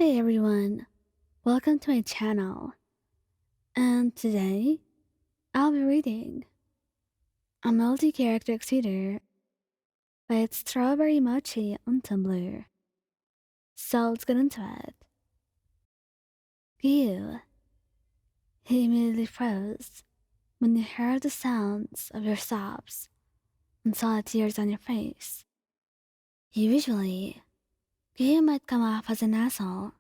Hey everyone, welcome to my channel. And today, I'll be reading a multi-character exeter by Strawberry Mochi on Tumblr. So let's get into it. Giyu, he immediately froze when he heard the sounds of your sobs and saw the tears on your face. Usually, Giyu might come off as an asshole,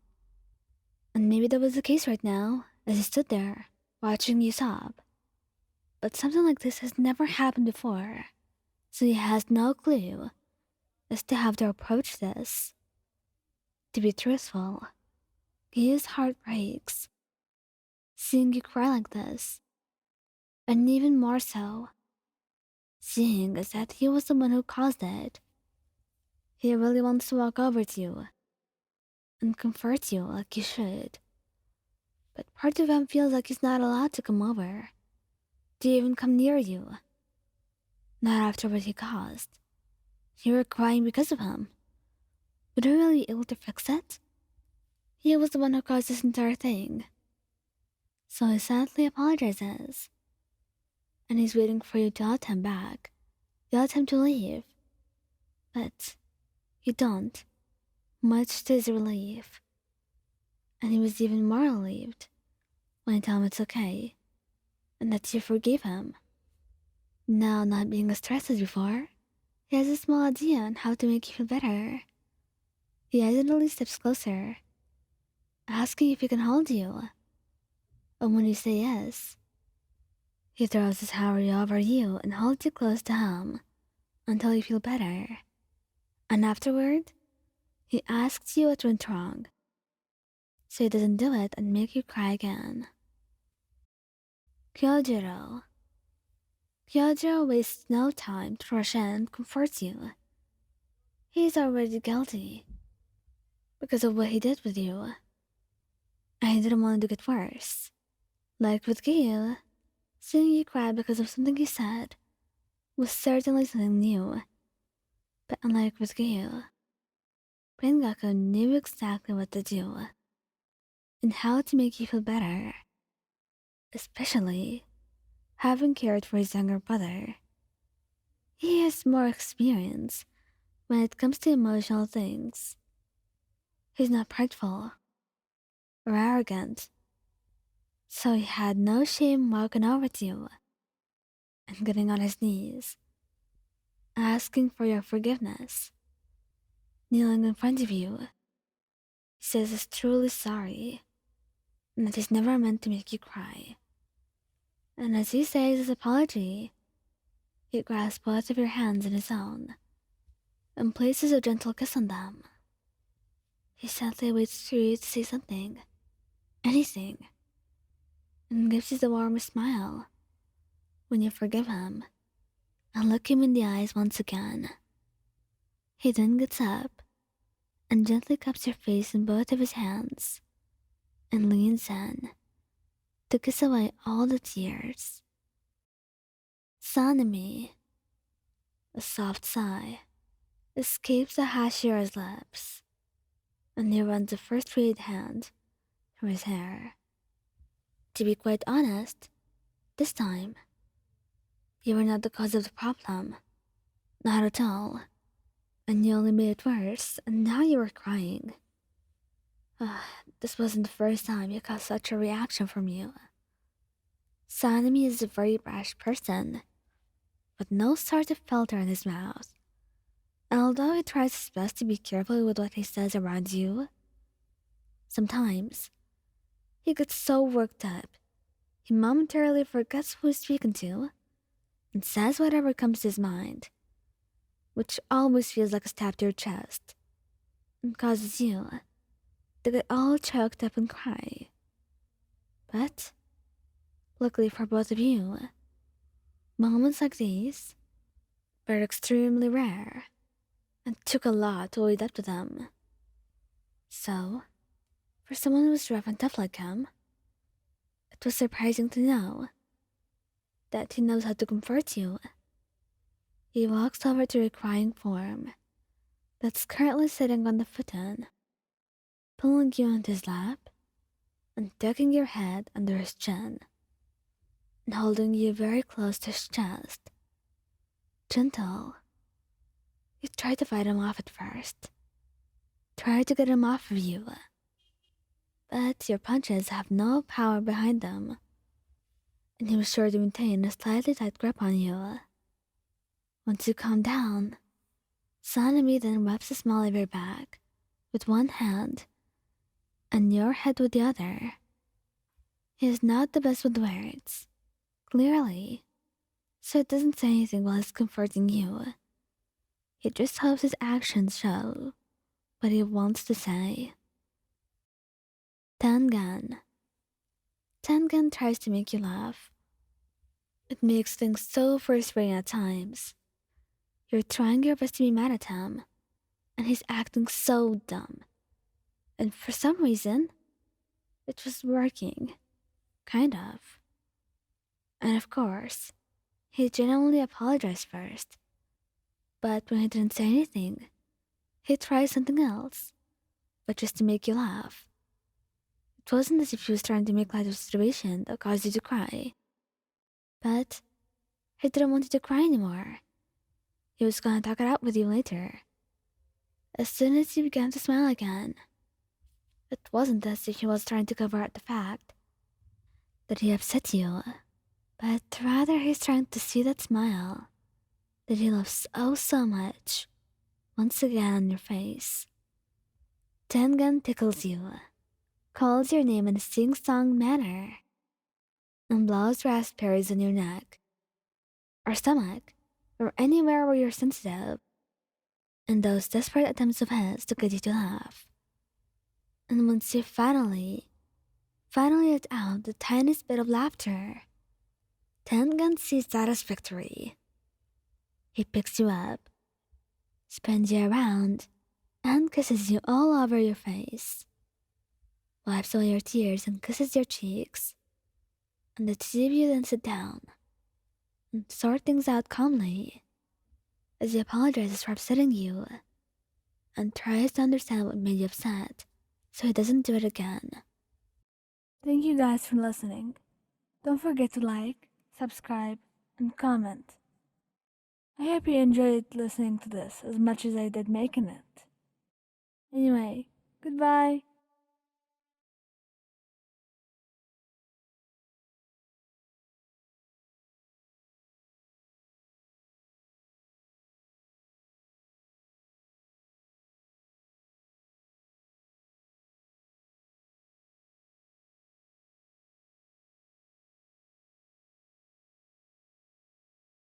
and maybe that was the case right now as he stood there watching you sob. But something like this has never happened before, so he has no clue as to how to approach this. To be truthful, his heart breaks seeing you cry like this, and even more so, seeing as that he was the one who caused it. He really wants to walk over to you and comfort you like you should, but part of him feels like he's not allowed to come over, to even come near you. Not after what he caused. You were crying because of him. Would he really be able to fix it? He was the one who caused this entire thing. So he sadly apologizes. And he's waiting for you to let him back. You let him to leave. But you don't. Much to his relief. And he was even more relieved when you tell him it's okay. And that you forgive him. Now not being as stressed as before, he has a small idea on how to make you feel better. He hesitantly steps closer, asking if he can hold you. And when you say yes, he throws his Harry over you and holds you close to him until you feel better. And afterward, he asks you what went wrong, so he doesn't do it and make you cry again. Kyojuro. Kyojuro wastes no time to rush in and comfort you. He's already guilty because of what he did with you. And he didn't want to get worse. Like with Giyu, seeing you cry because of something he said was certainly something new. But unlike with Giyu, Rengoku knew exactly what to do and how to make you feel better, especially having cared for his younger brother. He has more experience when it comes to emotional things. He's not prideful or arrogant, so he had no shame walking over to you and getting on his knees, asking for your forgiveness, kneeling in front of you. He says he's truly sorry and that he's never meant to make you cry. And as he says his apology, he grasps both of your hands in his own and places a gentle kiss on them. He sadly waits for you to say something, anything, and gives you the warmest smile when you forgive him and look him in the eyes once again. He then gets up and gently cups your face in both of his hands and leans in to kiss away all the tears. Sanemi, a soft sigh, escapes the Hashira's lips, and he runs a first-rate hand through his hair. To be quite honest, this time, you were not the cause of the problem. Not at all. And you only made it worse, and now you were crying. This wasn't the first time you caused such a reaction from you. Sanemi is a very brash person, with no sort of filter in his mouth. And although he tries his best to be careful with what he says around you, sometimes he gets so worked up, he momentarily forgets who he's speaking to and says whatever comes to his mind, which always feels like a stab to your chest and causes you to get all choked up and cry. But, luckily for both of you, moments like these were extremely rare and took a lot to lead up to them. So, for someone who was rough and tough like him, it was surprising to know that he knows how to comfort you. He walks over to your crying form that's currently sitting on the futon, pulling you into his lap and tucking your head under his chin and holding you very close to his chest. Gentle. You try to fight him off at first. Try to get him off of you. But your punches have no power behind them, and he was sure to maintain a slightly tight grip on you. Once you calm down, Sanemi then rubs the small of your back with one hand and your head with the other. He is not the best with words, clearly, so it doesn't say anything while he's comforting you. He just hopes his actions show what he wants to say. Tengen. Tengen tries to make you laugh. It makes things so frustrating at times. You're trying your best to be mad at him, and he's acting so dumb. And for some reason, it was working. Kind of. And of course, he genuinely apologized first. But when he didn't say anything, he tried something else, but just to make you laugh. It wasn't as if he was trying to make light of the situation that caused you to cry. But he didn't want you to cry anymore. He was gonna talk it out with you later. As soon as you began to smile again, it wasn't as if he was trying to cover up the fact that he upset you, but rather he's trying to see that smile that he loves so much once again on your face. Tengen tickles you, calls your name in a sing-song manner, and blows raspberries on your neck, or stomach, or anywhere where you're sensitive, in those desperate attempts of his to get you to laugh. And once you finally let out the tiniest bit of laughter, Tengen sees that as victory. He picks you up, spins you around, and kisses you all over your face, wipes away your tears and kisses your cheeks, and the two of you then sit down and sort things out calmly as he apologizes for upsetting you and tries to understand what made you upset so he doesn't do it again. Thank you guys for listening. Don't forget to like, subscribe, and comment. I hope you enjoyed listening to this as much as I did making it. Anyway, goodbye.